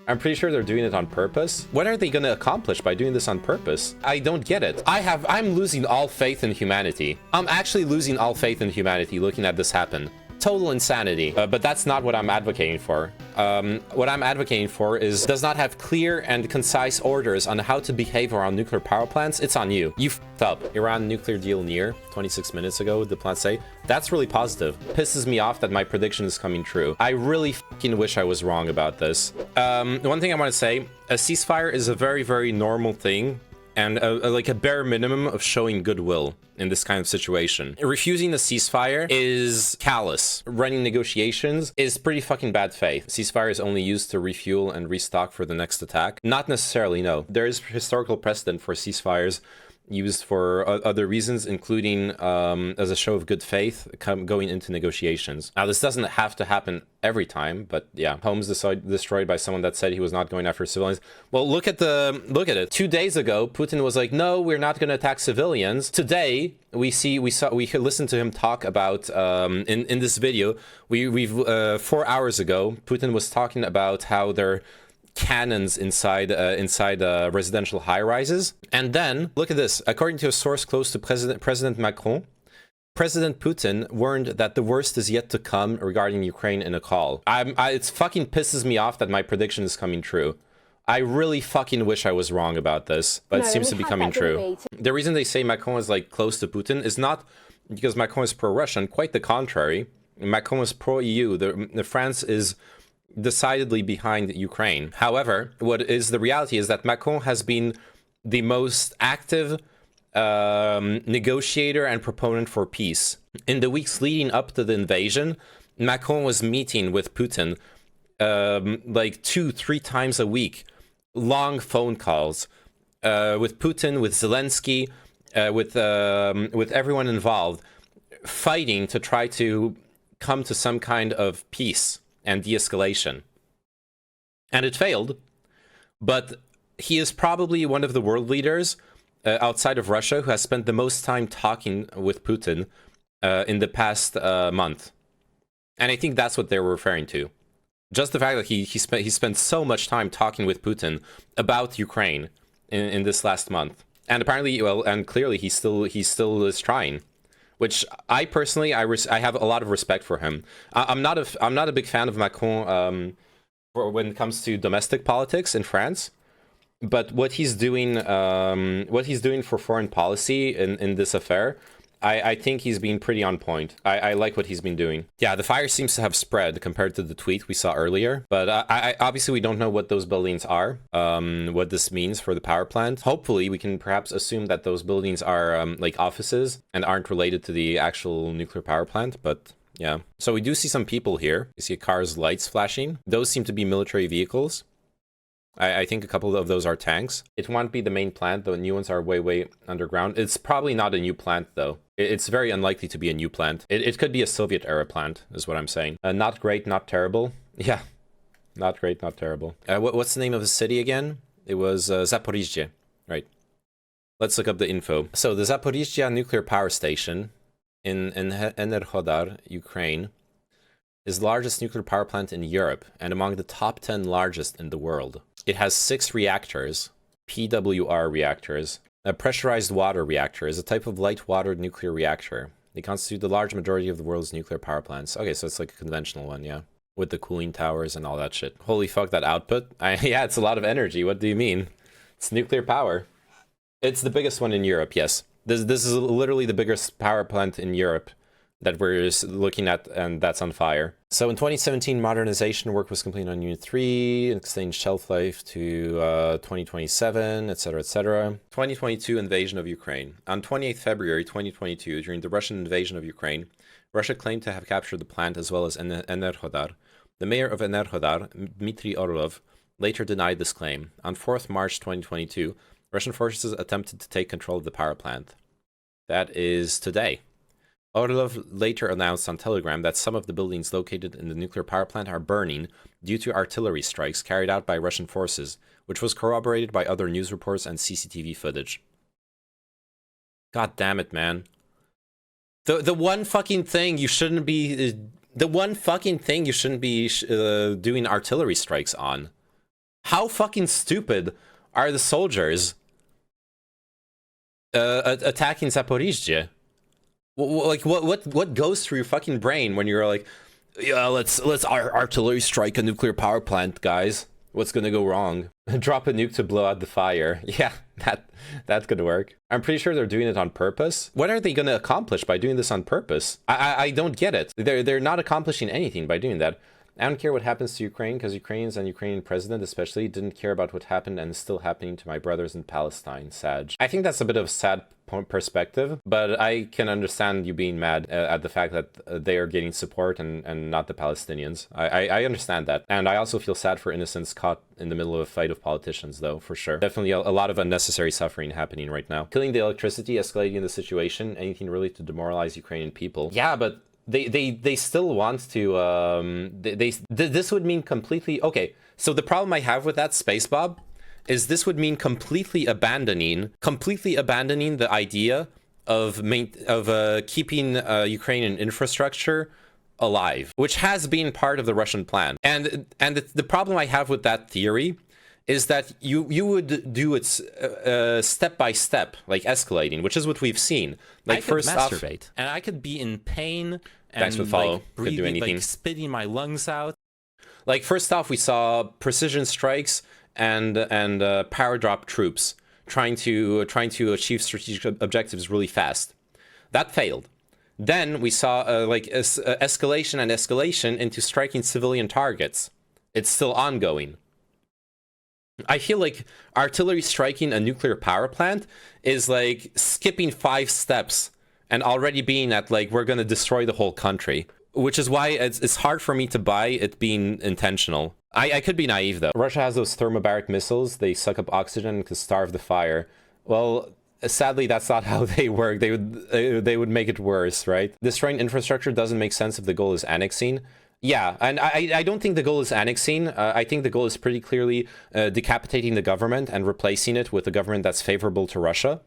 I'm pretty sure they're doing it on purpose. What are they gonna accomplish by doing this on purpose? I don't get it. I'm losing all faith in humanity. I'm actually losing all faith in humanity looking at this happen. Total insanity. But that's not what I'm advocating for. What I'm advocating for is does not have clear and concise orders on how to behave around nuclear power plants. It's on you. You f***ed up. Iran nuclear deal near 26 minutes ago, the plants say. That's really positive. Pisses me off that my prediction is coming true. I really fucking wish I was wrong about this. One thing I want to say, a ceasefire is a very, very normal thing. And like a bare minimum of showing goodwill in this kind of situation. Refusing the ceasefire is callous. Running negotiations is pretty fucking bad faith. Ceasefire is only used to refuel and restock for the next attack. Not necessarily, no. There is historical precedent for ceasefires used for other reasons, including as a show of good faith going into negotiations. Now, this doesn't have to happen every time, but yeah, homes destroyed by someone that said he was not going after civilians. Well, look at it. 2 days ago, Putin was like, "No, we're not going to attack civilians." Today, we listened to him talk about in this video. 4 hours ago, Putin was talking about how they're cannons inside residential high-rises. And then, look at this. According to a source close to President Macron, President Putin warned that the worst is yet to come regarding Ukraine in a call. It fucking pisses me off that my prediction is coming true. I really fucking wish I was wrong about this, but it seems to be coming true. The reason they say Macron is like close to Putin is not because Macron is pro-Russian. Quite the contrary. Macron is pro-EU. The France is decidedly behind Ukraine. However, what is the reality is that Macron has been the most active negotiator and proponent for peace. In the weeks leading up to the invasion, Macron was meeting with Putin like 2-3 times a week. Long phone calls with Putin, with Zelensky, with everyone involved, fighting to try to come to some kind of peace and de-escalation. And it failed, but he is probably one of the world leaders outside of Russia who has spent the most time talking with Putin in the past month. And I think that's what they were referring to. Just the fact that he spent so much time talking with Putin about Ukraine in this last month. And apparently, well, and clearly he still is trying. Which I personally, I have a lot of respect for him. I'm not a big fan of Macron when it comes to domestic politics in France, but what he's doing for foreign policy in this affair, I think he's been pretty on point. I like what he's been doing. Yeah, the fire seems to have spread compared to the tweet we saw earlier, but I obviously we don't know what those buildings are, what this means for the power plant. Hopefully, we can perhaps assume that those buildings are like offices and aren't related to the actual nuclear power plant, but yeah. So we do see some people here. You see a car's lights flashing. Those seem to be military vehicles. I think a couple of those are tanks. It won't be the main plant, the new ones are way underground. It's probably not a new plant, though. It's very unlikely to be a new plant. It could be a Soviet-era plant, is what I'm saying. Not great, not terrible. Yeah, not great, not terrible. What's the name of the city again? It was Zaporizhzhia, right. Let's look up the info. So the Zaporizhzhia nuclear power station in Enerhodar, Ukraine, is the largest nuclear power plant in Europe and among the top 10 largest in the world. It has 6 reactors, PWR reactors. A pressurized water reactor is a type of light-watered nuclear reactor. They constitute the large majority of the world's nuclear power plants. Okay, so it's like a conventional one, yeah. With the cooling towers and all that shit. Holy fuck, that output. Yeah, it's a lot of energy. What do you mean? It's nuclear power. It's the biggest one in Europe, yes. This is literally the biggest power plant in Europe that we're looking at, and that's on fire. So in 2017, modernization work was completed on Unit 3, extended shelf life to 2027, etc., etc. 2022 invasion of Ukraine. On 28th February 2022, during the Russian invasion of Ukraine, Russia claimed to have captured the plant as well as Enerhodar. The mayor of Enerhodar, Dmitry Orlov, later denied this claim. On 4th March 2022, Russian forces attempted to take control of the power plant. That is today. Orlov later announced on Telegram that some of the buildings located in the nuclear power plant are burning due to artillery strikes carried out by Russian forces, which was corroborated by other news reports and CCTV footage. God damn it, man. The one fucking thing you shouldn't be... doing artillery strikes on. How fucking stupid are the soldiers attacking Zaporizhzhia? Like what goes through your fucking brain when you're like, yeah, let's artillery strike a nuclear power plant, guys. What's gonna go wrong? Drop a nuke to blow out the fire. Yeah, that could work. I'm pretty sure they're doing it on purpose. What are they gonna accomplish by doing this on purpose? I don't get it. They're not accomplishing anything by doing that. I don't care what happens to Ukraine, because Ukrainians and Ukrainian president especially didn't care about what happened and is still happening to my brothers in Palestine. Sad. I think that's a bit of a sad perspective, but I can understand you being mad at the fact that they are getting support and not the Palestinians. I understand that. And I also feel sad for innocents caught in the middle of a fight of politicians, though, for sure. Definitely a lot of unnecessary suffering happening right now. Killing the electricity, escalating the situation, anything really to demoralize Ukrainian people. Yeah, but they still want to this would mean completely okay. So the problem I have with that, Space Bob, is this would mean completely abandoning the idea of keeping Ukrainian infrastructure alive, which has been part of the Russian plan. And the problem I have with that theory is that you would do it step by step, like escalating, which is what we've seen. Like, I could first masturbate, and I could be in pain and follow. like breathing, could do anything. like spitting my lungs out. Like, first off, we saw precision strikes and power drop troops trying to achieve strategic objectives really fast. That failed. Then we saw escalation into striking civilian targets. It's still ongoing. I feel like artillery striking a nuclear power plant is like skipping 5 steps and already being at like, we're going to destroy the whole country, which is why it's hard for me to buy it being intentional. I could be naive, though. Russia has those thermobaric missiles. They suck up oxygen and can starve the fire. Well, sadly, that's not how they work. They would make it worse, right? Destroying infrastructure doesn't make sense if the goal is annexing. Yeah, and I don't think the goal is annexing. I think the goal is pretty clearly decapitating the government and replacing it with a government that's favorable to Russia.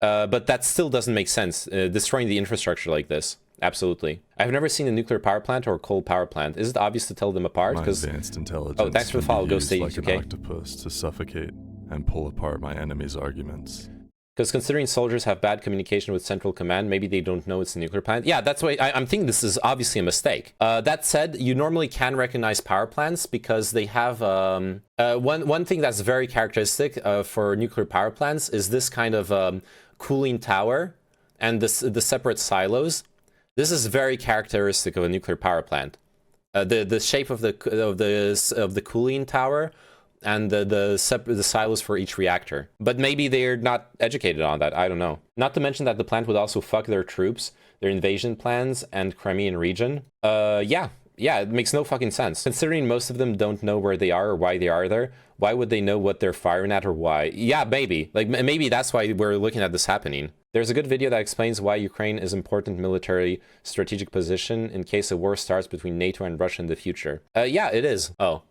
But that still doesn't make sense, destroying the infrastructure like this. Absolutely. I've never seen a nuclear power plant or a coal power plant. Is it obvious to tell them apart? My advanced intelligence. Oh, thanks for the follow, Ghost like UK. an octopus to suffocate and pull apart my enemy's arguments. Because considering soldiers have bad communication with Central Command, maybe they don't know it's a nuclear plant. Yeah, that's why I'm thinking this is obviously a mistake. That said, you normally can recognize power plants because they have one thing that's very characteristic for nuclear power plants is this kind of cooling tower and the separate silos. This is very characteristic of a nuclear power plant. The shape of the cooling tower and the silos for each reactor. But maybe they're not educated on that. I don't know. Not to mention that the plant would also fuck their troops, their invasion plans, and Crimean region. Yeah, it makes no fucking sense. Considering most of them don't know where they are or why they are there, why would they know what they're firing at or why? Yeah, maybe. Like, maybe that's why we're looking at this happening. There's a good video that explains why Ukraine is an important military strategic position in case a war starts between NATO and Russia in the future. Yeah, it is. Oh.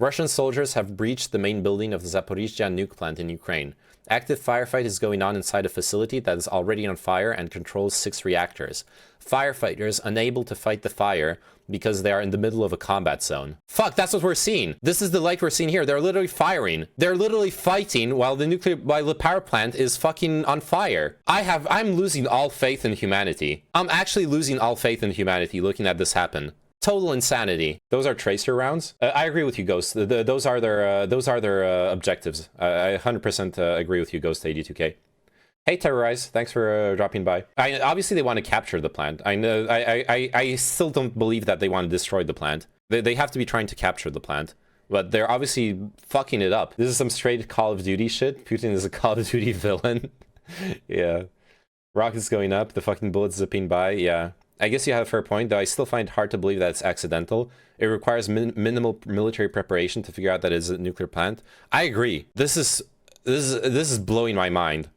Russian soldiers have breached the main building of the Zaporizhzhia nuke plant in Ukraine. Active firefight is going on inside a facility that is already on fire and controls 6 reactors. Firefighters unable to fight the fire because they are in the middle of a combat zone. Fuck, that's what we're seeing. This is the light we're seeing here. They're literally firing. They're literally fighting while the power plant is fucking on fire. I'm losing all faith in humanity. I'm actually losing all faith in humanity looking at this happen. Total insanity. Those are tracer rounds. I agree with you, Ghost. Those are their objectives. I 100% agree with you, Ghost 82K. Hey, Terrorize. Thanks for dropping by. Obviously, they want to capture the plant. I know. I still don't believe that they want to destroy the plant. They have to be trying to capture the plant. But they're obviously fucking it up. This is some straight Call of Duty shit. Putin is a Call of Duty villain. Yeah. Rockets going up. The fucking bullets zipping by. Yeah. I guess you have a fair point, though I still find it hard to believe that it's accidental. It requires minimal military preparation to figure out that it's a nuclear plant. I agree. This is blowing my mind.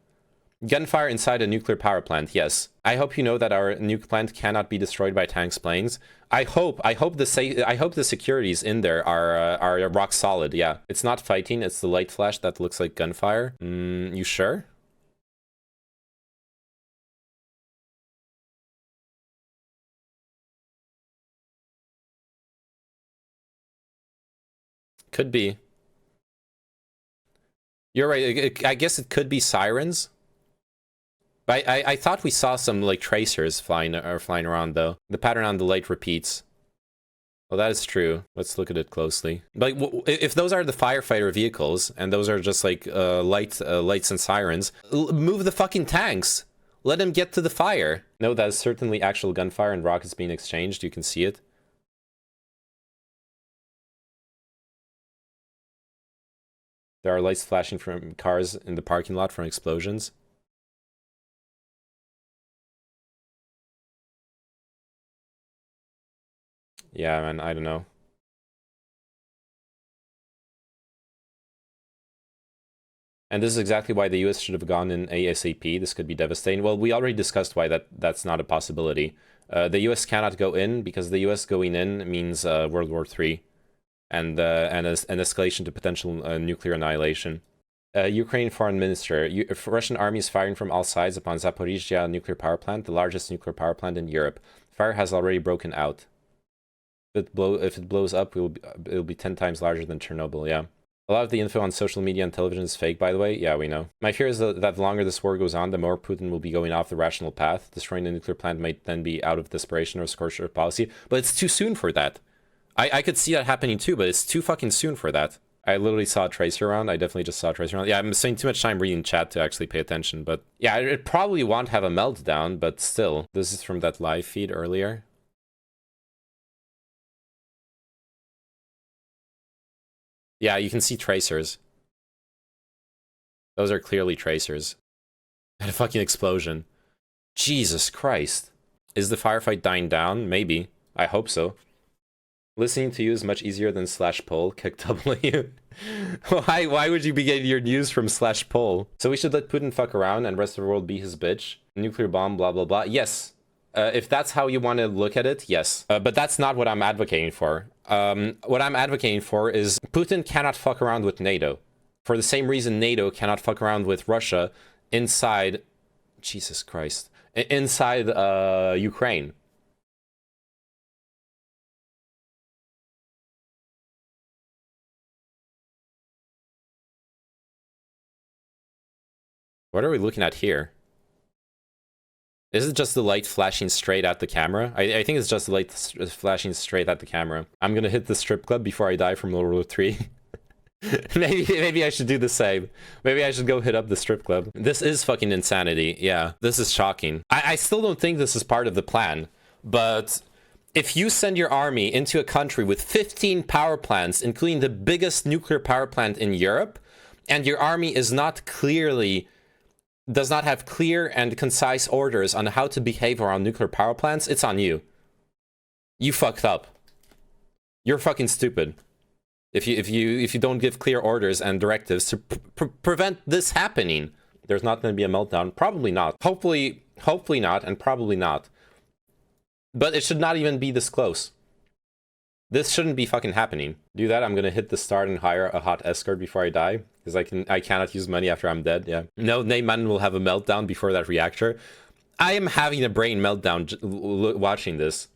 Gunfire inside a nuclear power plant, yes. I hope you know that our nuke plant cannot be destroyed by tanks, planes. I hope the securities in there are rock solid. Yeah, it's not fighting. It's the light flash that looks like gunfire. You sure? Could be. You're right. I guess it could be sirens. But I thought we saw some like tracers flying around though. The pattern on the light repeats. Well, that is true. Let's look at it closely. Like, if those are the firefighter vehicles and those are just like lights and sirens, move the fucking tanks. Let them get to the fire. No, that is certainly actual gunfire and rockets being exchanged. You can see it. There are lights flashing from cars in the parking lot from explosions. Yeah, man, I don't know. And this is exactly why the US should have gone in ASAP. This could be devastating. Well, we already discussed why that's not a possibility. The US cannot go in because the US going in means World War III and an escalation to potential nuclear annihilation. Ukraine foreign minister. Russian army is firing from all sides upon Zaporizhzhia nuclear power plant, the largest nuclear power plant in Europe. Fire has already broken out. If it blows up, it'll be 10 times larger than Chernobyl, yeah. A lot of the info on social media and television is fake, by the way. Yeah, we know. My fear is that the longer this war goes on, the more Putin will be going off the rational path. Destroying the nuclear plant might then be out of desperation or scorched earth policy. But it's too soon for that. I could see that happening too, but it's too fucking soon for that. I literally saw a tracer around. I definitely just saw a tracer around. Yeah, I'm spending too much time reading chat to actually pay attention. But yeah, it probably won't have a meltdown, but still. This is from that live feed earlier. Yeah, you can see tracers. Those are clearly tracers. And a fucking explosion. Jesus Christ. Is the firefight dying down? Maybe. I hope so. Listening to you is much easier than /poll. Kick W. Why would you be getting your news from /poll? So we should let Putin fuck around and rest of the world be his bitch? Nuclear bomb, blah, blah, blah. Yes. If that's how you want to look at it, yes. But that's not what I'm advocating for. What I'm advocating for is Putin cannot fuck around with NATO. For the same reason NATO cannot fuck around with Russia inside... Jesus Christ. Inside Ukraine. What are we looking at here? Is it just the light flashing straight at the camera? I think it's just the light flashing straight at the camera. I'm gonna hit the strip club before I die from World War III. maybe I should do the same. Maybe I should go hit up the strip club. This is fucking insanity. Yeah, this is shocking. I still don't think this is part of the plan, but if you send your army into a country with 15 power plants, including the biggest nuclear power plant in Europe, and your army is not clearly... does not have clear and concise orders on how to behave around nuclear power plants, it's on you. You fucked up. You're fucking stupid. If you don't give clear orders and directives to prevent this happening, there's not going to be a meltdown. Probably not. Hopefully not, and probably not. But it should not even be this close. This shouldn't be fucking happening. Do that, I'm gonna hit the start and hire a hot escort before I die. Because I cannot use money after I'm dead, yeah. No, namemannen will have a meltdown before that reactor. I am having a brain meltdown watching this.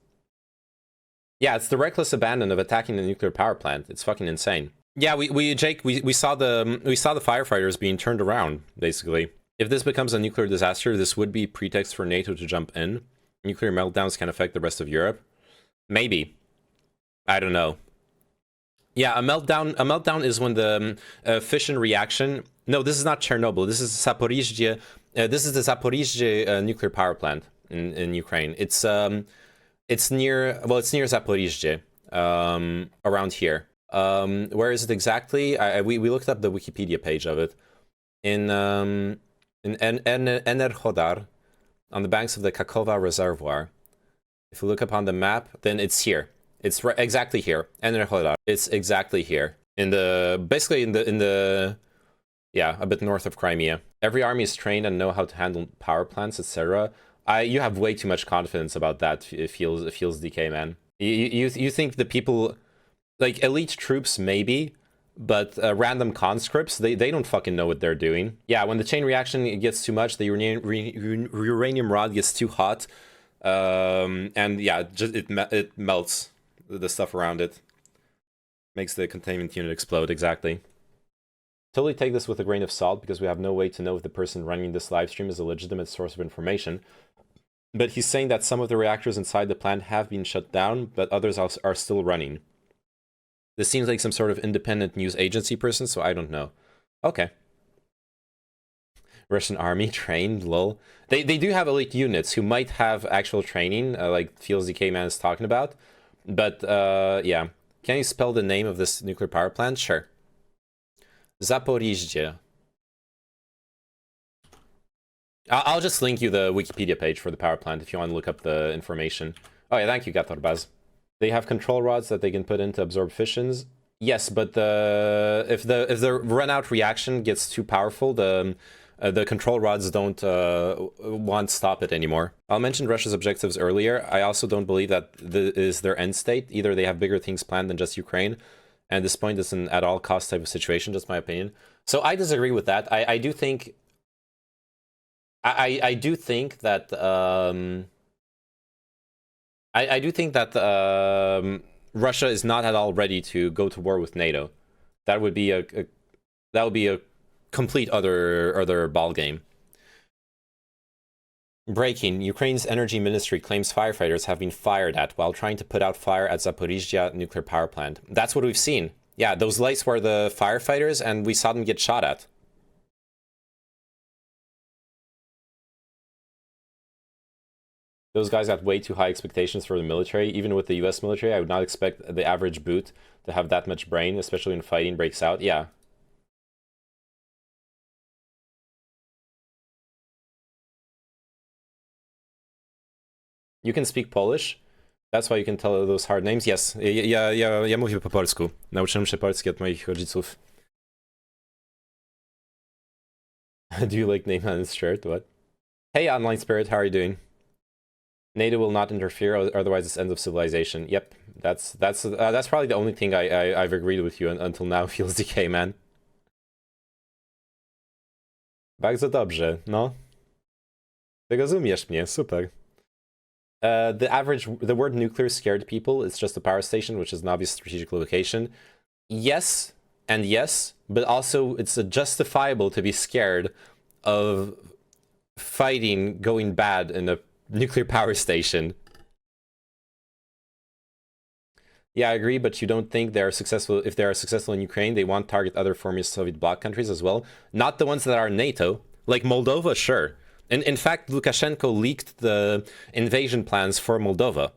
Yeah, it's the reckless abandon of attacking the nuclear power plant. It's fucking insane. Yeah, Jake, we saw the firefighters being turned around, basically. If this becomes a nuclear disaster, this would be pretext for NATO to jump in. Nuclear meltdowns can affect the rest of Europe. Maybe. I don't know. Yeah, a meltdown is when the fission reaction... No, this is not Chernobyl. This is Zaporizhzhia. This is the Zaporizhzhia nuclear power plant in Ukraine. It's near... Well, it's near Zaporizhzhia. Around here. Where is it exactly? We looked up the Wikipedia page of it. In Enerhodar, on the banks of the Kakova Reservoir. If you look up on the map, then it's here. It's exactly here. Enerhodar. It's exactly here. Basically in the yeah, a bit north of Crimea. Every army is trained and know how to handle power plants, etc. You have way too much confidence about that. It feels DK, man. You think the people, like elite troops maybe, but random conscripts, they don't fucking know what they're doing. Yeah, when the chain reaction gets too much, the uranium rod gets too hot, and yeah, just it melts the stuff around it. Makes the containment unit explode, exactly. Totally take this with a grain of salt because we have no way to know if the person running this live stream is a legitimate source of information. But he's saying that some of the reactors inside the plant have been shut down, but others are still running. This seems like some sort of independent news agency person, so I don't know. Okay. Russian army trained, lol. They do have elite units who might have actual training, like Fields DK Man is talking about. But, yeah. Can you spell the name of this nuclear power plant? Sure. Zaporizhzhia. I'll just link you the Wikipedia page for the power plant if you want to look up the information. Oh yeah, thank you, Gatorbaz. They have control rods that they can put in to absorb fissions. Yes, but if the run-out reaction gets too powerful, the control rods won't stop it anymore. I'll mention Russia's objectives earlier. I also don't believe that is their end state. Either they have bigger things planned than just Ukraine, and this point is an at-all-cost type of situation, just my opinion. So I disagree with that. I do think... I do think that I do think that Russia is not at all ready to go to war with NATO. That would be a complete other ball game. Breaking: Ukraine's energy ministry claims firefighters have been fired at while trying to put out fire at Zaporizhzhia nuclear power plant. That's what we've seen. Yeah, those lights were the firefighters, and we saw them get shot at. Those guys got way too high expectations for the military. Even with the US military, I would not expect the average boot to have that much brain, especially when fighting breaks out. Yeah. You can speak Polish? That's why you can tell those hard names? Yes. Ja mówię po polsku. Nauczyłem się polski od moich rodziców. Do you like Neyman's shirt? What? Hey, Online Spirit, how are you doing? NATO will not interfere, otherwise it's end of civilization. Yep, that's probably the only thing I've agreed with you until now. Feels decay, man. Bardzo dobrze, no. Ty rozumiesz mnie, super. The word nuclear scared people. It's just a power station, which is an obvious strategic location. Yes, and yes, but also it's justifiable to be scared of fighting going bad in a nuclear power station. Yeah, I agree, but you don't think they are successful? If they are successful in Ukraine, they won't target other former Soviet bloc countries as well. Not the ones that are NATO, like Moldova, sure. In fact, Lukashenko leaked the invasion plans for Moldova.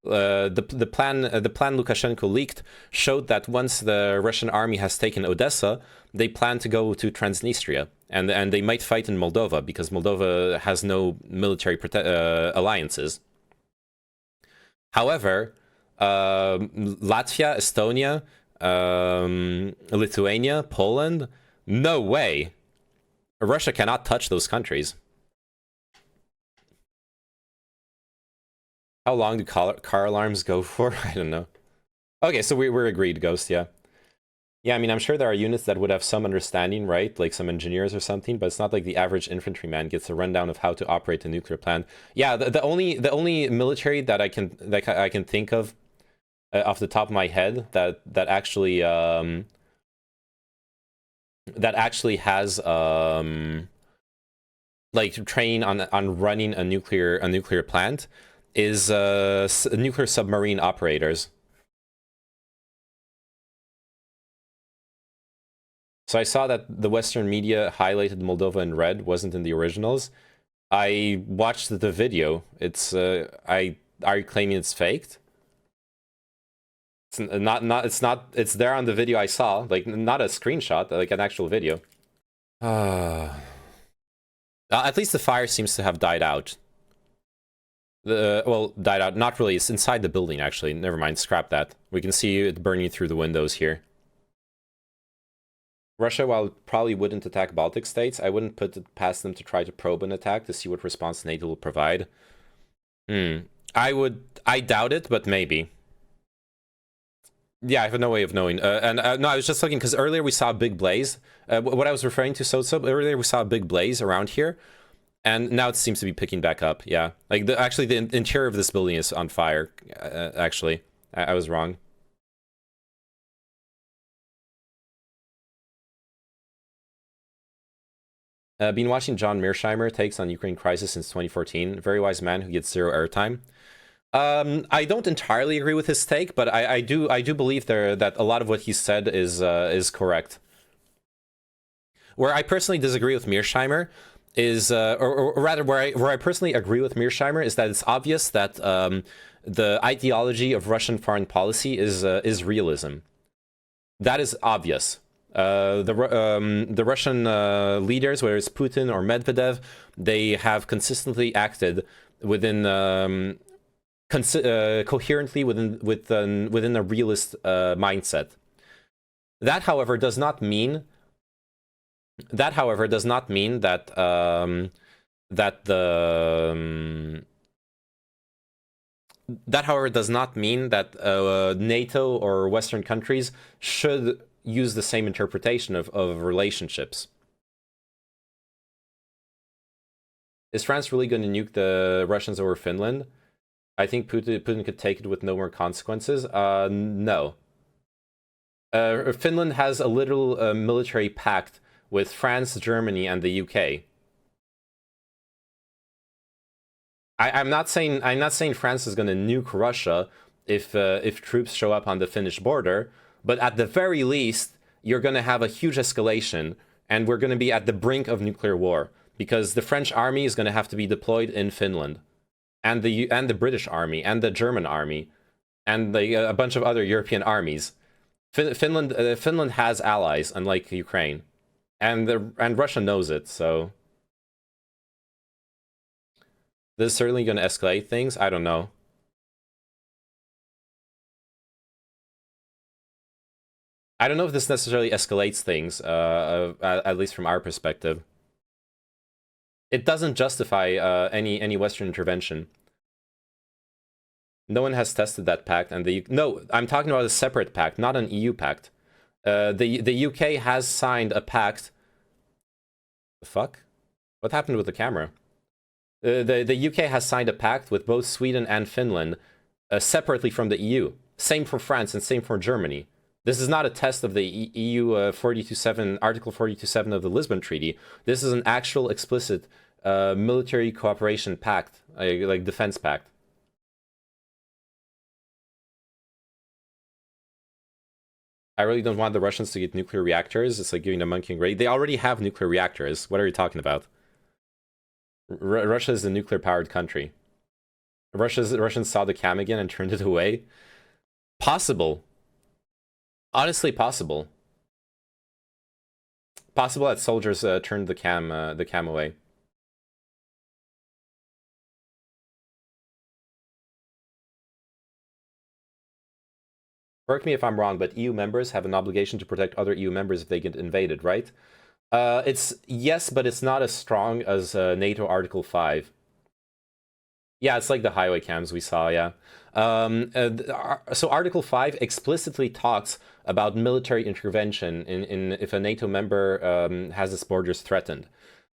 The plan Lukashenko leaked showed that once the Russian army has taken Odessa, they plan to go to Transnistria, and they might fight in Moldova because Moldova has no military alliances. However, Latvia, Estonia, Lithuania, Poland, no way. Russia cannot touch those countries. How long do car alarms go for? I don't know. Okay, so we're agreed, Ghost, yeah. Yeah, I mean, I'm sure there are units that would have some understanding, right? Like some engineers or something, but it's not like the average infantryman gets a rundown of how to operate a nuclear plant. Yeah, the only military that I can think of off the top of my head that actually has like training on running a nuclear plant is nuclear submarine operators. So I saw that the Western media highlighted Moldova in red, wasn't in the originals. I watched the video. It's are you claiming it's faked? It's not. It's there on the video I saw. Like not a screenshot, like an actual video. At least the fire seems to have died out. Well, died out. Not really. It's inside the building, actually. Never mind. Scrap that. We can see it burning through the windows here. Russia, while it probably wouldn't attack Baltic states, I wouldn't put it past them to try to probe an attack to see what response NATO will provide. I doubt it, but maybe. Yeah, I have no way of knowing. No, I was just looking, because earlier we saw a big blaze. What I was referring to, so earlier we saw a big blaze around here, and now it seems to be picking back up, yeah. Like, actually, the interior of this building is on fire, actually. I was wrong. Been watching John Mearsheimer takes on Ukraine crisis since 2014. Very wise man who gets zero airtime. I don't entirely agree with his take, but I do believe that a lot of what he said is correct. Where I personally disagree with Mearsheimer is, or rather, where I personally agree with Mearsheimer is that it's obvious that the ideology of Russian foreign policy is realism. That is obvious. The Russian leaders, whether it's Putin or Medvedev, they have consistently acted within coherently within a realist mindset. That, however, does not mean that NATO or Western countries should use the same interpretation of relationships. Is France really going to nuke the Russians over Finland? I think Putin could take it with no more consequences. No. Finland has a literal military pact with France, Germany, and the UK. I'm not saying France is going to nuke Russia if troops show up on the Finnish border, but at the very least, you're going to have a huge escalation, and we're going to be at the brink of nuclear war, because the French army is going to have to be deployed in Finland, and the British army, and the German army, and a bunch of other European armies. Finland has allies, unlike Ukraine, and Russia knows it. So this is certainly going to escalate things. I don't know. I don't know if this necessarily escalates things, at least from our perspective. It doesn't justify any Western intervention. No one has tested that pact, and no, I'm talking about a separate pact, not an EU pact. The UK has signed a pact. The fuck? What happened with the camera? The UK has signed a pact with both Sweden and Finland, separately from the EU. Same for France and same for Germany. This is not a test of the EU Article 42.7 of the Lisbon Treaty. This is an actual explicit military cooperation pact, like defense pact. I really don't want the Russians to get nuclear reactors. It's like giving them monkey grade. They already have nuclear reactors. What are you talking about? Russia is a nuclear-powered country. Russians saw the cam again and turned it away. Possible. Honestly, possible. Possible that soldiers turned the cam away. Correct me if I'm wrong, but EU members have an obligation to protect other EU members if they get invaded, right? It's yes, but it's not as strong as NATO Article 5. Yeah, it's like the highway cams we saw, yeah. So Article 5 explicitly talks about military intervention in if a NATO member has its borders threatened.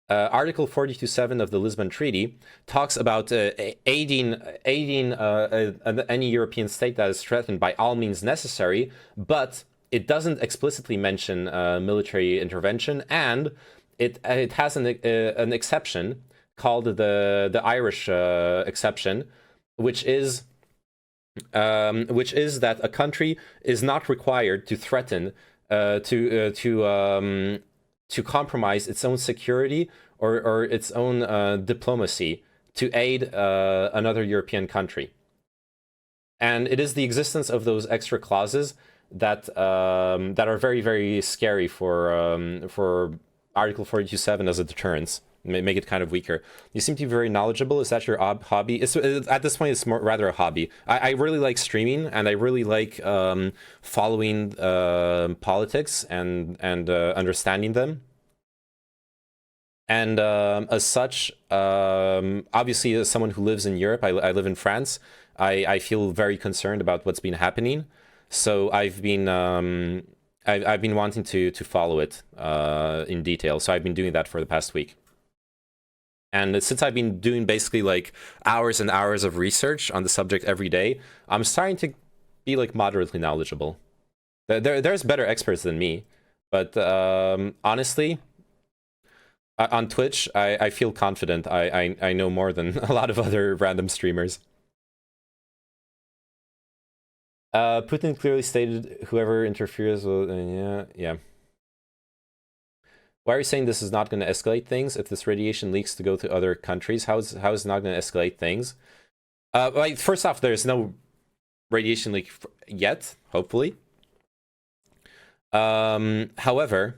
Article 42.7 of the Lisbon Treaty talks about aiding any European state that is threatened by all means necessary, but it doesn't explicitly mention military intervention, and it has an exception called the Irish exception, which is that a country is not required to threaten to compromise its own security or its own diplomacy to aid another European country. And it is the existence of those extra clauses that are very, very scary for Article 42.7 as a deterrence. Make it kind of weaker. You seem to be very knowledgeable. Is that your hobby? At this point, it's rather a hobby. I really like streaming, and I really like following politics and understanding them. And as such, obviously, as someone who lives in Europe, I live in France. I feel very concerned about what's been happening. So I've been wanting to follow it in detail. So I've been doing that for the past week. And since I've been doing basically like hours and hours of research on the subject every day, I'm starting to be like moderately knowledgeable. There's better experts than me, but honestly, On Twitch, I feel confident. I know more than a lot of other random streamers. Putin clearly stated whoever interferes will... yeah. Why are you saying this is not going to escalate things? If this radiation leaks to go to other countries, how is it not going to escalate things? Like, first off, there's no radiation leak yet, hopefully. However,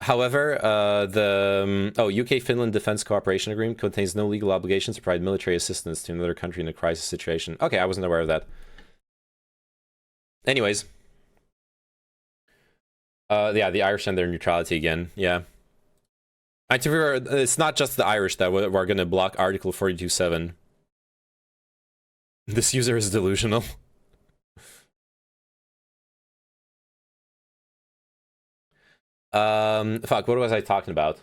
the UK-Finland Defense Cooperation Agreement contains no legal obligations to provide military assistance to another country in a crisis situation. Okay, I wasn't aware of that. Anyways. Yeah, the Irish and their neutrality again, yeah. It's not just the Irish that are going to block Article 42.7. This user is delusional. Fuck, what was I talking about?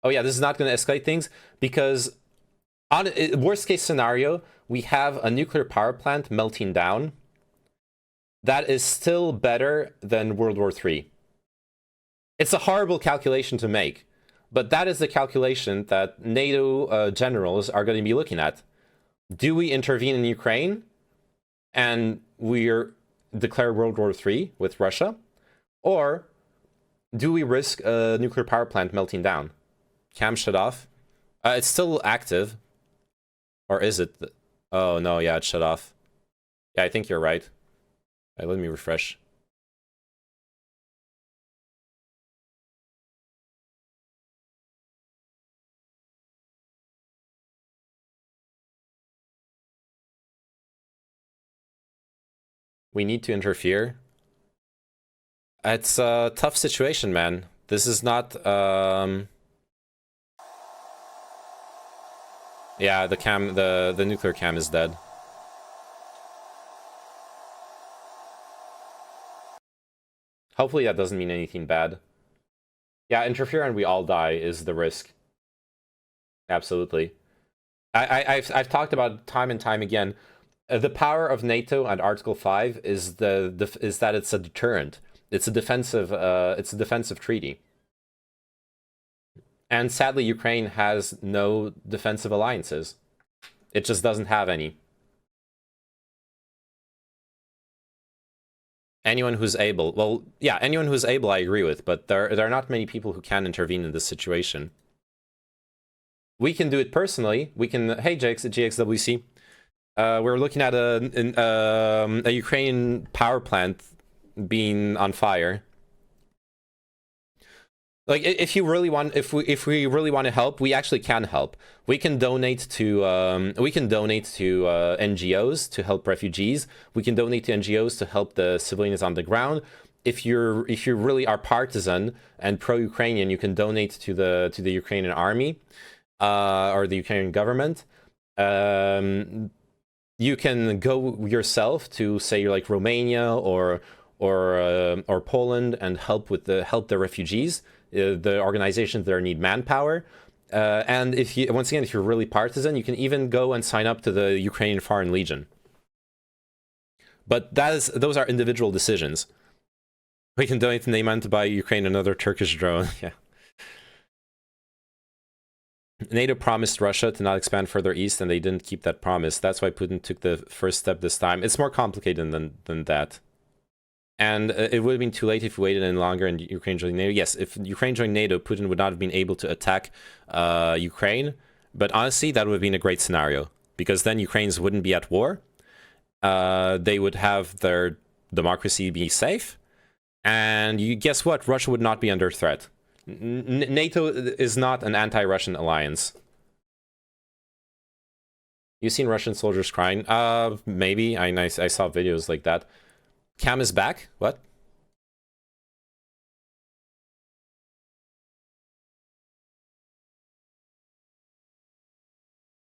Oh yeah, this is not going to escalate things because on worst case scenario, we have a nuclear power plant melting down. That is still better than World War III. It's a horrible calculation to make, but that is the calculation that NATO generals are going to be looking at. Do we intervene in Ukraine and we're declare World War III with Russia? Or do we risk a nuclear power plant melting down? Cam shut off. It's still active. Or is it? Oh, no, yeah, it shut off. Yeah, I think you're right. Right, let me refresh. We need to interfere. It's a tough situation, man. This is not, yeah, the nuclear cam is dead. Hopefully that doesn't mean anything bad. Yeah, interfere and we all die is the risk. Absolutely. I've talked about time and time again. The power of NATO and Article 5 is that it's a deterrent. It's a defensive treaty. And sadly, Ukraine has no defensive alliances. It just doesn't have any. Anyone who's able, well, yeah, anyone who's able, I agree with, but there are not many people who can intervene in this situation. We can do it personally. We can, hey, GXWC. We're looking at a Ukrainian power plant being on fire. Like, if you really want, if we really want to help, we actually can help. We can donate to NGOs to help refugees. We can donate to NGOs to help the civilians on the ground. If you really are partisan and pro-Ukrainian, you can donate to the Ukrainian army or the Ukrainian government. You can go yourself to, say, like Romania or Poland and help the refugees. The organizations that need manpower, and if you're really partisan, you can even go and sign up to the Ukrainian Foreign Legion. But those are individual decisions. We can donate to namemannen to buy Ukraine another Turkish drone. Yeah. NATO promised Russia to not expand further east, and they didn't keep that promise. That's why Putin took the first step this time. It's more complicated than that. And it would have been too late if we waited any longer and Ukraine joined NATO. Yes, if Ukraine joined NATO, Putin would not have been able to attack Ukraine. But honestly, that would have been a great scenario. Because then Ukrainians wouldn't be at war. They would have their democracy be safe. And guess what? Russia would not be under threat. NATO is not an anti-Russian alliance. You seen Russian soldiers crying? Maybe. I saw videos like that. Cam is back? What?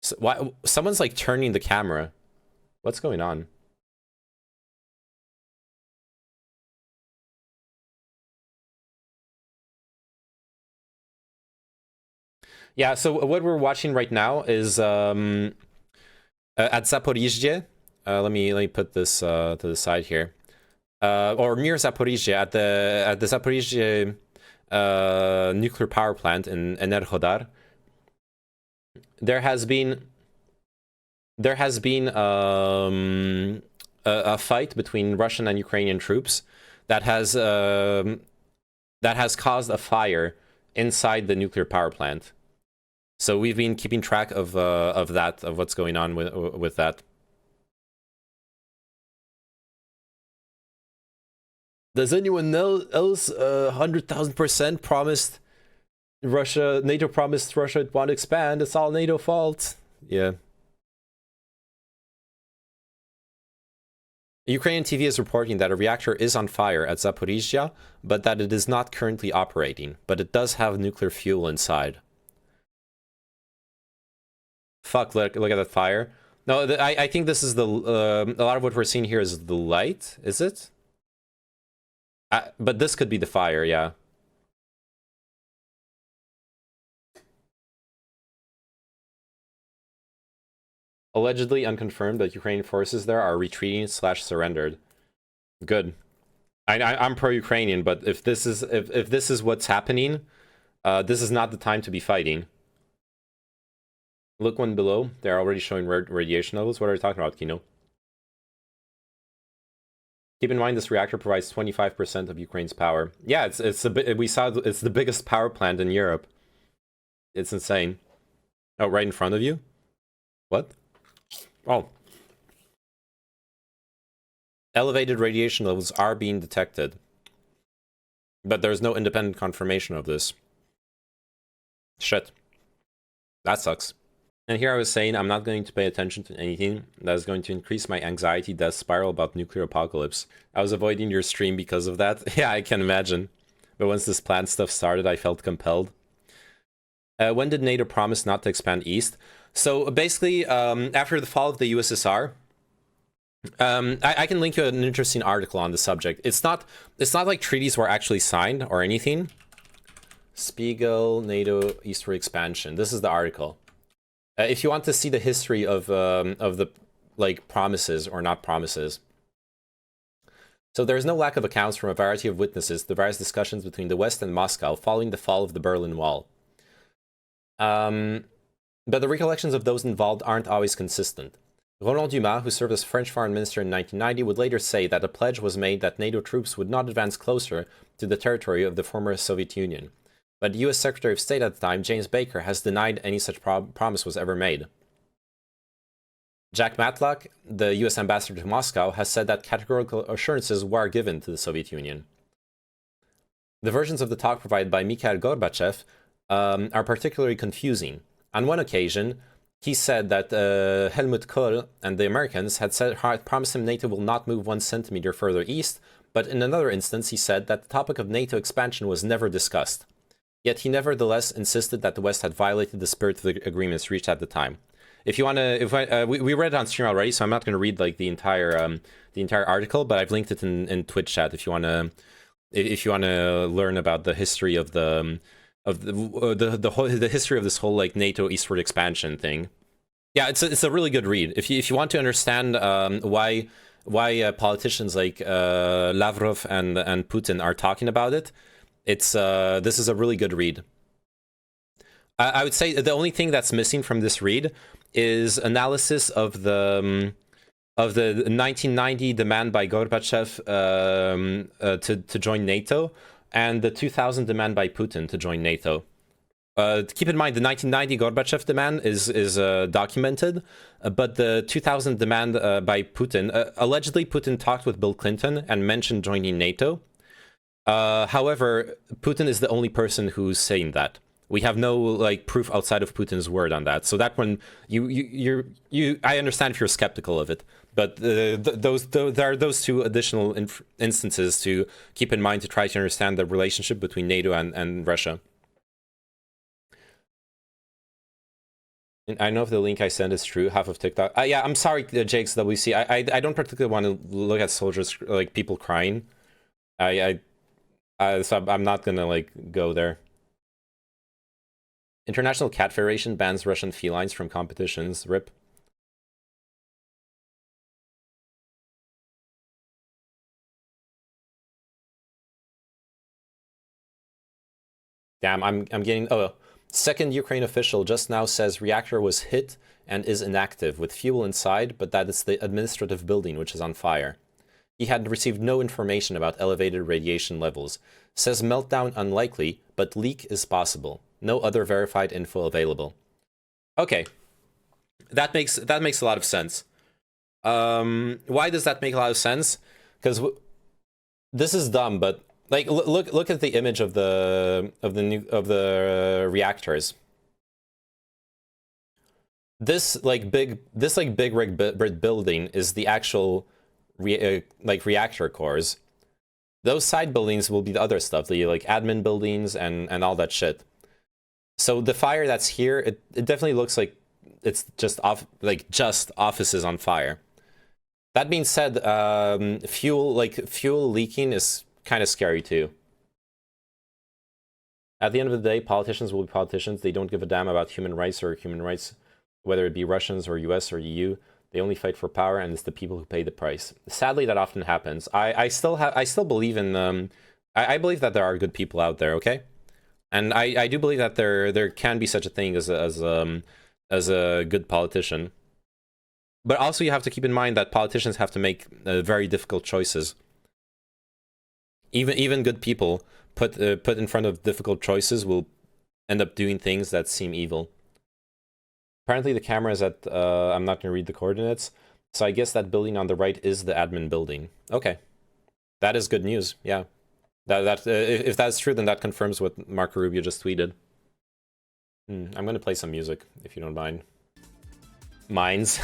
So, why? Someone's like turning the camera. What's going on? Yeah, so what we're watching right now is at Zaporizhzhia. Let me put this to the side here. or near Zaporizhia, at the Zaporizhia nuclear power plant in Enerhodar, there has been a fight between Russian and Ukrainian troops that has caused a fire inside the nuclear power plant. So we've been keeping track of what's going on with that. Does anyone else 100,000% promised Russia? NATO promised Russia it won't expand. It's all NATO fault. Yeah. Ukrainian TV is reporting that a reactor is on fire at Zaporizhia, but that it is not currently operating. But it does have nuclear fuel inside. Fuck! Look at that fire. No, I think this is the a lot of what we're seeing here is the light. Is it? But this could be the fire, yeah. Allegedly unconfirmed that Ukrainian forces there are retreating / surrendered. Good. I'm pro-Ukrainian, but if this is what's happening, this is not the time to be fighting. Look one below. They're already showing radiation levels. What are you talking about, Kino? Keep in mind this reactor provides 25% of Ukraine's power. Yeah, it's the biggest power plant in Europe. It's insane. Oh, right in front of you? What? Oh. Elevated radiation levels are being detected. But there's no independent confirmation of this. Shit. That sucks. And here I was saying I'm not going to pay attention to anything that is going to increase my anxiety death spiral about nuclear apocalypse. I was avoiding your stream because of that. Yeah, I can imagine. But once this plant stuff started, I felt compelled. When did NATO promise not to expand east? So basically, after the fall of the USSR, I can link you an interesting article on the subject. It's not like treaties were actually signed or anything. Spiegel, NATO eastward expansion. This is the article. If you want to see the history of the like promises or not promises. So there is no lack of accounts from a variety of witnesses, the various discussions between the West and Moscow following the fall of the Berlin Wall. But the recollections of those involved aren't always consistent. Roland Dumas, who served as French foreign minister in 1990, would later say that a pledge was made that NATO troops would not advance closer to the territory of the former Soviet Union. But the US Secretary of State at the time, James Baker, has denied any such promise was ever made. Jack Matlock, the US ambassador to Moscow, has said that categorical assurances were given to the Soviet Union. The versions of the talk provided by Mikhail Gorbachev are particularly confusing. On one occasion, he said that Helmut Kohl and the Americans had promised him NATO will not move 1 centimeter further east, but in another instance he said that the topic of NATO expansion was never discussed. Yet he nevertheless insisted that the West had violated the spirit of the agreements reached at the time. If you want to, we read it on stream already, so I'm not going to read like the entire article, but I've linked it in Twitch chat if you want to learn about the history of the history of this whole like NATO eastward expansion thing. Yeah, it's a really good read. If you want to understand why politicians like Lavrov and Putin are talking about it. It's this is a really good read. I would say the only thing that's missing from this read is analysis of the 1990 demand by Gorbachev to join NATO and the 2000 demand by Putin to join NATO. Keep in mind the 1990 Gorbachev demand is documented, but the 2000 demand by Putin, allegedly Putin talked with Bill Clinton and mentioned joining NATO. However, Putin is the only person who's saying that. We have no like proof outside of Putin's word on that. So that one, I understand if you're skeptical of it, but there are those two additional instances to keep in mind to try to understand the relationship between NATO and Russia. And I know if the link I sent is true, half of TikTok. Yeah, I'm sorry, Jakes WC. I don't particularly want to look at soldiers like people crying. So I'm not gonna like go there. International Cat Federation bans Russian felines from competitions. RIP. Damn, I'm getting... Oh, second Ukraine official just now says reactor was hit and is inactive with fuel inside, but that is the administrative building which is on fire. He had received no information about elevated radiation levels. Says meltdown unlikely, but leak is possible. No other verified info available. Okay. That makes a lot of sense. Why does that make a lot of sense? Because this is dumb, but like look at the image of the reactors. This big rig building is the actual reactor cores. Those side buildings will be the other stuff, the like admin buildings and all that shit. So the fire that's here, it definitely looks like it's just offices on fire. That being said, fuel leaking is kind of scary too. At the end of the day, politicians will be politicians. They don't give a damn about human rights, whether it be Russians or US or EU. They only fight for power, and it's the people who pay the price. Sadly, that often happens. I still believe in I believe that there are good people out there. Okay, and I do believe that there can be such a thing as a good politician. But also, you have to keep in mind that politicians have to make very difficult choices. Even good people put in front of difficult choices will end up doing things that seem evil. Apparently the camera is at, I'm not going to read the coordinates, so I guess that building on the right is the admin building. Okay. That is good news, yeah. If that's true, then that confirms what Marco Rubio just tweeted. I'm going to play some music, if you don't mind. Mines.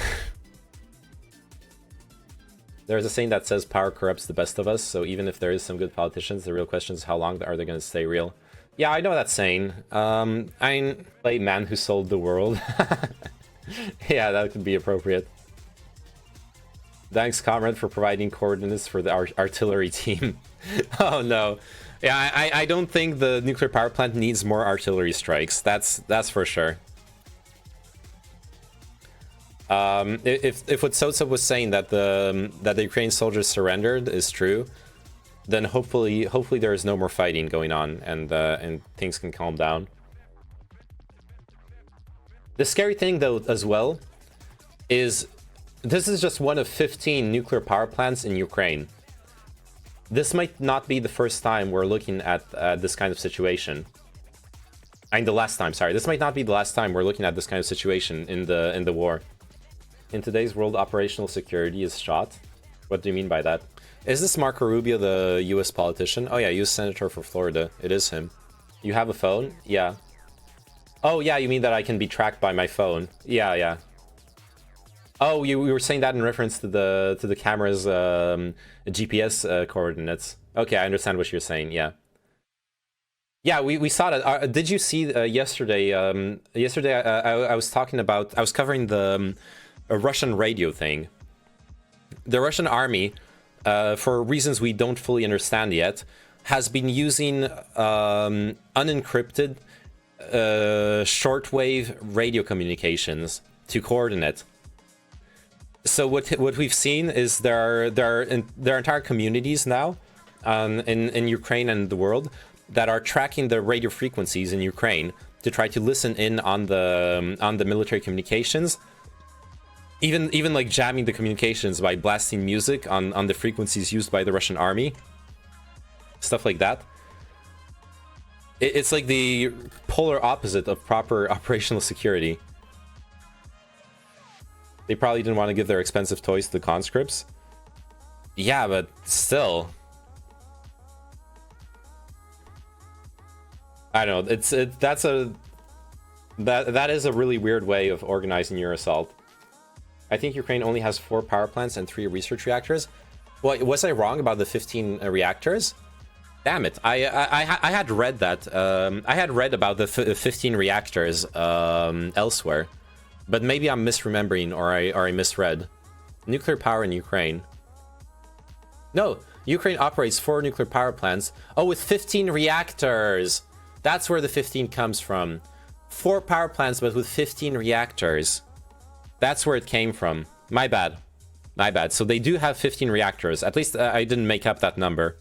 There's a saying that says power corrupts the best of us, so even if there is some good politicians, the real question is how long are they going to stay real? Yeah, I know that saying. I play Man Who Sold the World. Yeah, that could be appropriate. Thanks, comrade, for providing coordinates for the artillery team. Oh no. Yeah, I don't think the nuclear power plant needs more artillery strikes. That's for sure. If what Sotsa was saying that the Ukrainian soldiers surrendered is true, then hopefully there is no more fighting going on, and things can calm down. The scary thing, though, as well, is this is just one of 15 nuclear power plants in Ukraine. This might not be the first time we're looking at this kind of situation. The last time, sorry. This might not be the last time we're looking at this kind of situation in the war. In today's world, operational security is shot. What do you mean by that? Is this Marco Rubio, the US politician? Oh yeah, US Senator for Florida. It is him. You have a phone? Yeah. Oh yeah, you mean that I can be tracked by my phone? Yeah, yeah. Oh, you were saying that in reference to the camera's GPS coordinates. Okay, I understand what you're saying. Yeah. Yeah, we saw that. Did you see yesterday? Yesterday, I was talking about. I was covering the Russian radio thing. The Russian army, for reasons we don't fully understand yet, has been using unencrypted shortwave radio communications to coordinate. So what we've seen is there are entire communities now in Ukraine and the world that are tracking the radio frequencies in Ukraine to try to listen in on the military communications. Even like jamming the communications by blasting music on the frequencies used by the Russian army. Stuff like that. It's like the polar opposite of proper operational security. They probably didn't want to give their expensive toys to the conscripts. Yeah, but still. I don't know. That is a really weird way of organizing your assault. I think Ukraine only has 4 power plants and 3 research reactors. Well, was I wrong about the 15 reactors? Damn it! I had read that. I had read about the 15 reactors elsewhere, but maybe I'm misremembering or I misread. Nuclear power in Ukraine. No, Ukraine operates 4 nuclear power plants. Oh, with 15 reactors. That's where the 15 comes from. 4 power plants, but with 15 reactors. That's where it came from. My bad. My bad. So they do have 15 reactors. At least I didn't make up that number.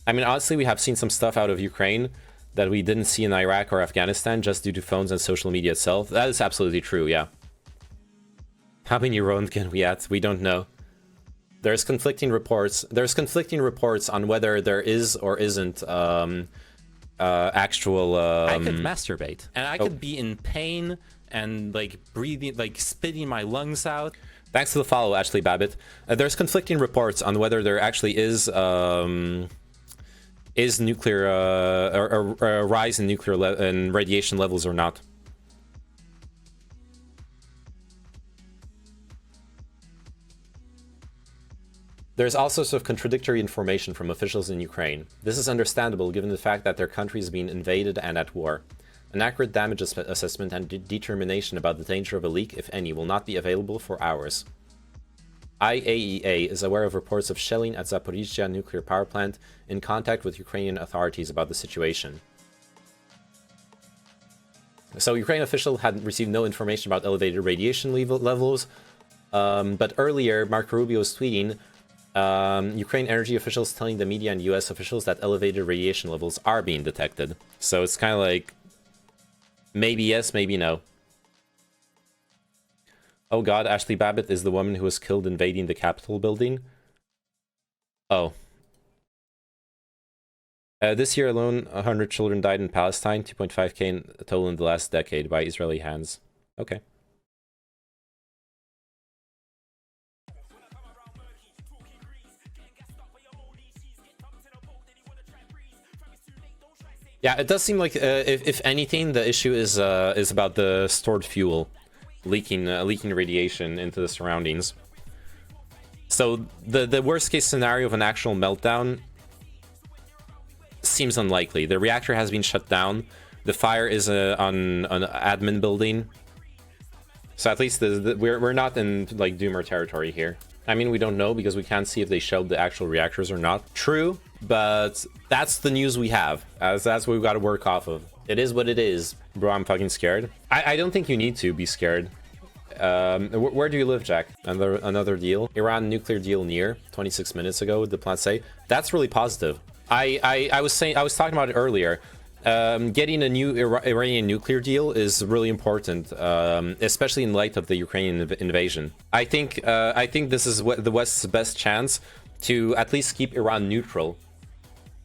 I mean, honestly, we have seen some stuff out of Ukraine that we didn't see in Iraq or Afghanistan just due to phones and social media itself. That is absolutely true, yeah. How many rounds can we at? We don't know. There's conflicting reports. There's conflicting reports on whether there is or isn't actual... I could masturbate, and I could be in pain and like breathing, like spitting my lungs out. Thanks to the follow, Ashley Babbitt. There's conflicting reports on whether there actually is nuclear or a rise in nuclear and radiation levels or not. There's also sort of contradictory information from officials in Ukraine. This is understandable given the fact that their country is being invaded and at war. An accurate damage assessment and determination about the danger of a leak, if any, will not be available for hours. IAEA is aware of reports of shelling at Zaporizhzhia nuclear power plant, in contact with Ukrainian authorities about the situation. So Ukrainian officials had received no information about elevated radiation levels, but earlier Marco Rubio was tweeting Ukraine energy officials telling the media and US officials that elevated radiation levels are being detected. So it's kind of like, maybe yes, maybe no. Oh god, Ashley Babbitt is the woman who was killed invading the Capitol building. Oh. This year alone, 100 children died in Palestine, 2.5k in total in the last decade by Israeli hands. Okay. Yeah, it does seem like, if anything, the issue is about the stored fuel leaking radiation into the surroundings. So the worst case scenario of an actual meltdown seems unlikely. The reactor has been shut down. The fire is on an admin building. So at least we're not in like doomer territory here. I mean, we don't know because we can't see if they shelled the actual reactors or not. True, but that's the news we have. As that's what we've got to work off of. It is what it is. Bro, I'm fucking scared. I don't think you need to be scared. Where do you live, Jack? Another deal. Iran nuclear deal near 26 minutes ago, the plant say. That's really positive. I was talking about it earlier. Getting a new Iranian nuclear deal is really important, especially in light of the Ukrainian invasion. I think this is the West's best chance to at least keep Iran neutral,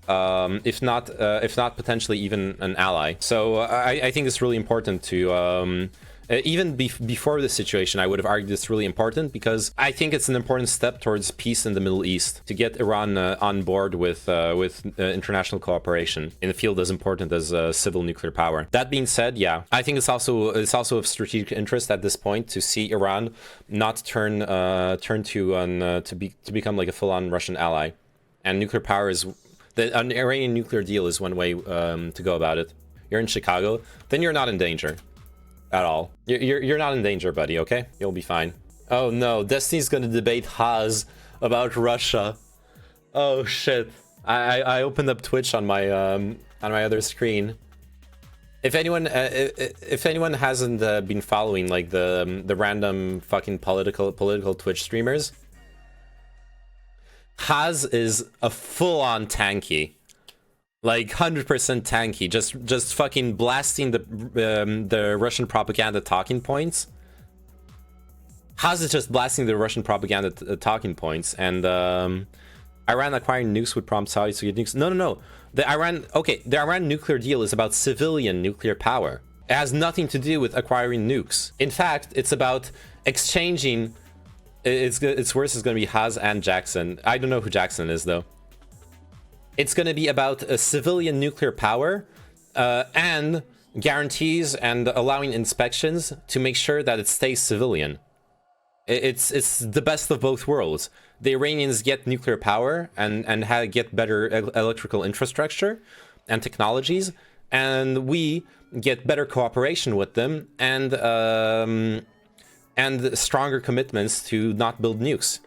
if not potentially even an ally. So I think it's really important to even before this situation, I would have argued it's really important because I think it's an important step towards peace in the Middle East to get Iran on board with international cooperation in a field as important as civil nuclear power. That being said, yeah, I think it's also of strategic interest at this point to see Iran not turn to become like a full-on Russian ally, and nuclear power is an Iranian nuclear deal is one way to go about it. You're in Chicago, then you're not in danger. At all. You're not in danger, buddy, okay? You'll be fine. Oh no, Destiny's gonna debate Haas about Russia. Oh shit. I opened up Twitch on my other screen. If anyone hasn't been following like the random fucking political Twitch streamers, Haas is a full-on tanky. Like 100% tanky, just fucking blasting the Russian propaganda talking points. How's it just blasting the Russian propaganda talking points? And Iran acquiring nukes would prompt Saudis to get nukes. No. The Iran nuclear deal is about civilian nuclear power. It has nothing to do with acquiring nukes. In fact, it's about exchanging. It's worse. It's going to be Haas and Jackson. I don't know who Jackson is though. It's going to be about a civilian nuclear power and guarantees and allowing inspections to make sure that it stays civilian. It's the best of both worlds. The Iranians get nuclear power and get better electrical infrastructure and technologies, and we get better cooperation with them and stronger commitments to not build nukes.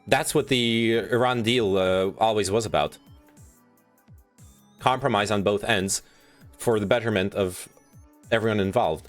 That's what the Iran deal always was about. Compromise on both ends for the betterment of everyone involved.